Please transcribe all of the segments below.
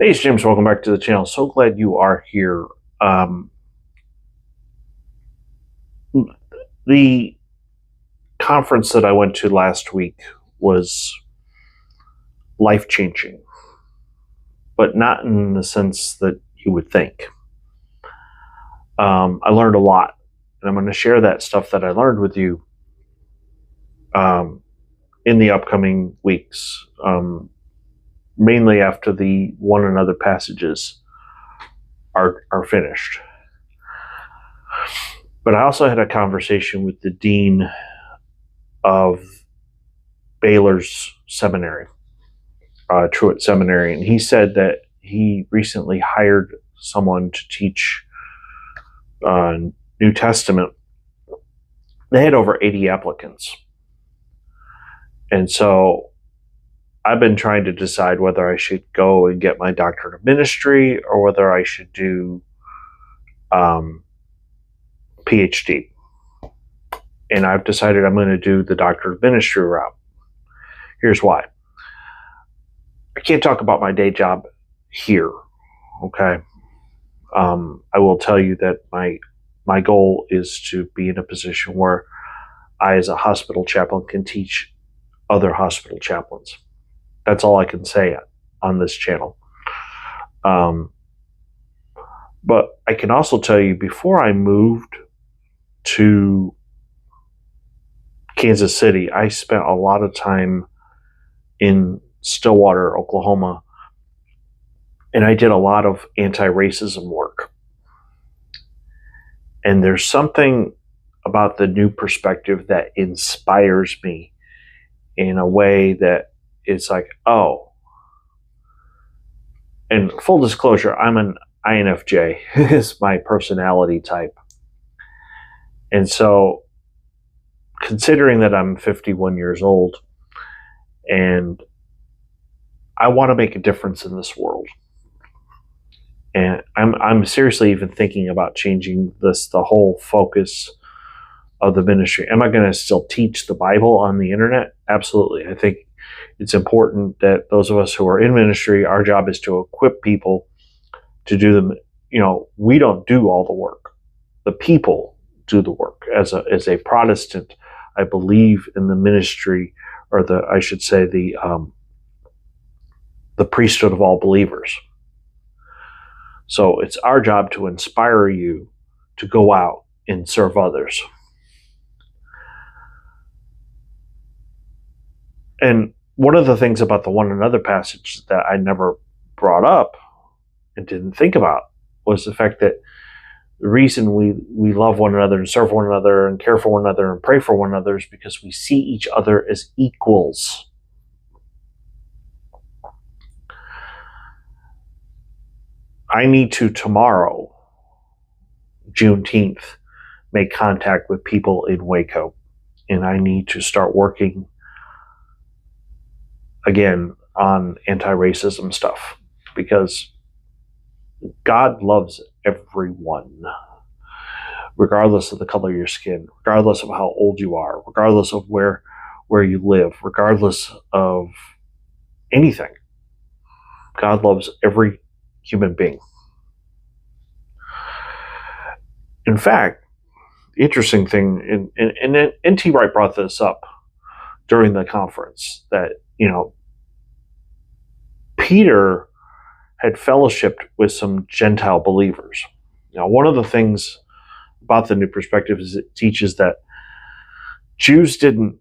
Hey, it's James. Welcome back to the channel. So glad you are here. Um, the conference that I went to last week was life changing, but not in the sense that you would think. I learned a lot, and I'm going to share that stuff that I learned with you in the upcoming weeks, mainly after the one another passages are finished. But I also had a conversation with the dean of Baylor's seminary, Truett Seminary, and he said that he recently hired someone to teach New Testament. They had over 80 applicants. And so I've been trying to decide whether I should go and get my doctorate of ministry or whether I should do PhD. And I've decided I'm going to do the doctorate of ministry route. Here's why. I can't talk about my day job here, okay? I will tell you that my goal is to be in a position where I, as a hospital chaplain, can teach other hospital chaplains. That's all I can say on this channel. But I can also tell you, before I moved to Kansas City, I spent a lot of time in Stillwater, Oklahoma, and I did a lot of anti-racism work. And there's something about the new perspective that inspires me in a way that it's like, oh. And full disclosure, I'm an INFJ. It's my personality type. And so, considering that I'm 51 years old and I want to make a difference in this world, and I'm seriously even thinking about changing the whole focus of the ministry. Am I going to still teach the Bible on the internet? Absolutely. I think it's important that those of us who are in ministry, our job is to equip people to do them. We don't do all the work. The people do the work. As a Protestant, I believe in the ministry, or I should say the priesthood of all believers. So it's our job to inspire you to go out and serve others. And one of the things about the one another passage that I never brought up and didn't think about was the fact that the reason we love one another and serve one another and care for one another and pray for one another is because we see each other as equals. I need to tomorrow, Juneteenth, make contact with people in Waco, and I need to start working again on anti-racism stuff, because God loves everyone, regardless of the color of your skin, regardless of how old you are, regardless of where you live, regardless of anything. God loves every human being. In fact, the interesting thing, and N.T. Wright brought this up during the conference, that Peter had fellowshipped with some Gentile believers. Now, one of the things about the New Perspective is it teaches that Jews didn't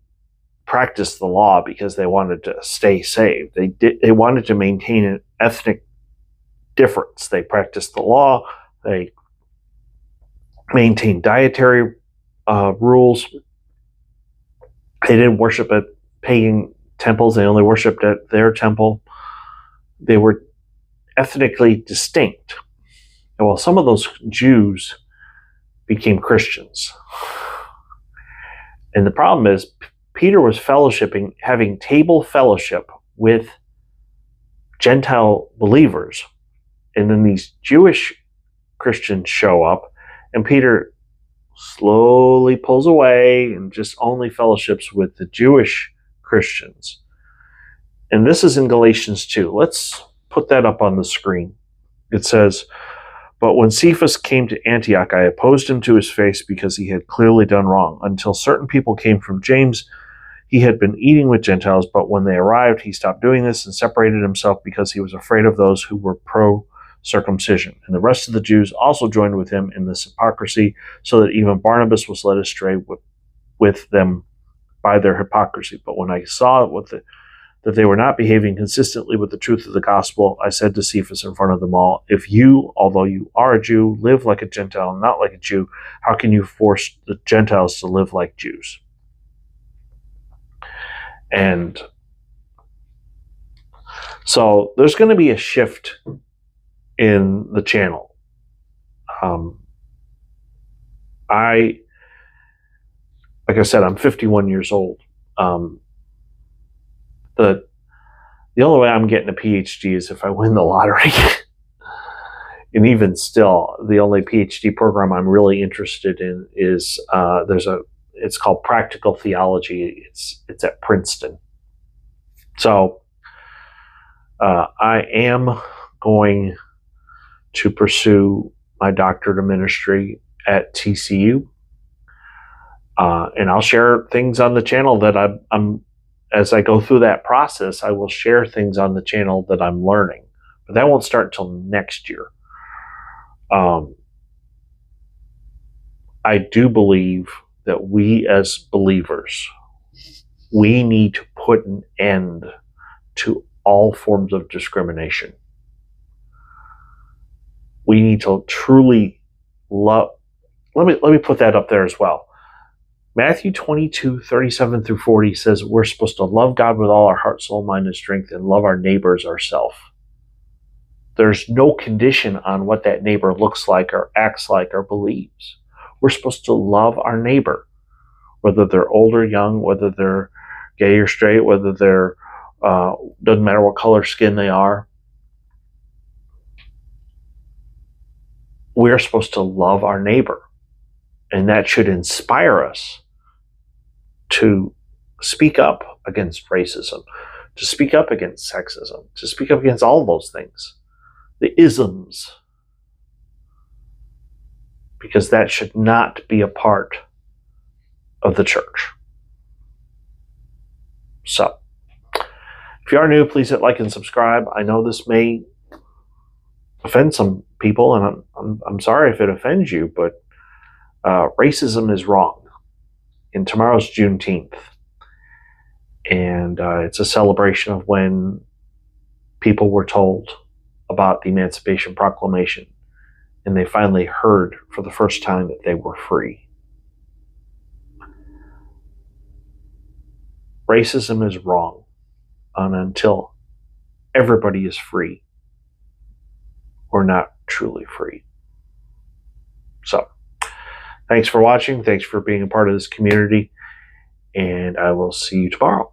practice the law because they wanted to stay saved. They wanted to maintain an ethnic difference. They practiced the law. They maintained dietary rules. They didn't worship at pagan temples. They only worshipped at their temple. They were ethnically distinct. And while some of those Jews became Christians. And the problem is, Peter was fellowshipping, having table fellowship with Gentile believers. And then these Jewish Christians show up, and Peter slowly pulls away and just only fellowships with the Jewish Christians. And this is in Galatians 2. Let's put that up on the screen. It says, "But when Cephas came to Antioch, I opposed him to his face because he had clearly done wrong. Until certain people came from James, he had been eating with Gentiles, but when they arrived, he stopped doing this and separated himself because he was afraid of those who were pro-circumcision. And the rest of the Jews also joined with him in this hypocrisy, so that even Barnabas was led astray with them by their hypocrisy. But when I saw that they were not behaving consistently with the truth of the gospel, I said to Cephas in front of them all, if you, although you are a Jew, live like a Gentile, not like a Jew, how can you force the Gentiles to live like Jews?" And so there's going to be a shift in the channel. Like I said, I'm 51 years old. The only way I'm getting a PhD is if I win the lottery. And even still, the only PhD program I'm really interested in is it's called Practical Theology. It's at Princeton. So I am going to pursue my doctorate of ministry at TCU. And I'll share things on the channel that I'm as I go through that process, I will share things on the channel that I'm learning. But that won't start until next year. I do believe that we as believers, we need to put an end to all forms of discrimination. We need to truly love. Let me put that up there as well. Matthew 22:37 through 40 says we're supposed to love God with all our heart, soul, mind, and strength, and love our neighbors ourselves. There's no condition on what that neighbor looks like or acts like or believes. We're supposed to love our neighbor, whether they're old or young, whether they're gay or straight, whether they're doesn't matter what color skin they are. We're supposed to love our neighbor. And that should inspire us to speak up against racism, to speak up against sexism, to speak up against all those things, the isms, because that should not be a part of the church. So, if you are new, please hit like and subscribe. I know this may offend some people, and I'm sorry if it offends you, but racism is wrong. And tomorrow's Juneteenth. And it's a celebration of when people were told about the Emancipation Proclamation. And they finally heard for the first time that they were free. Racism is wrong. And until everybody is free, we're not truly free. So, thanks for watching. Thanks for being a part of this community. And I will see you tomorrow.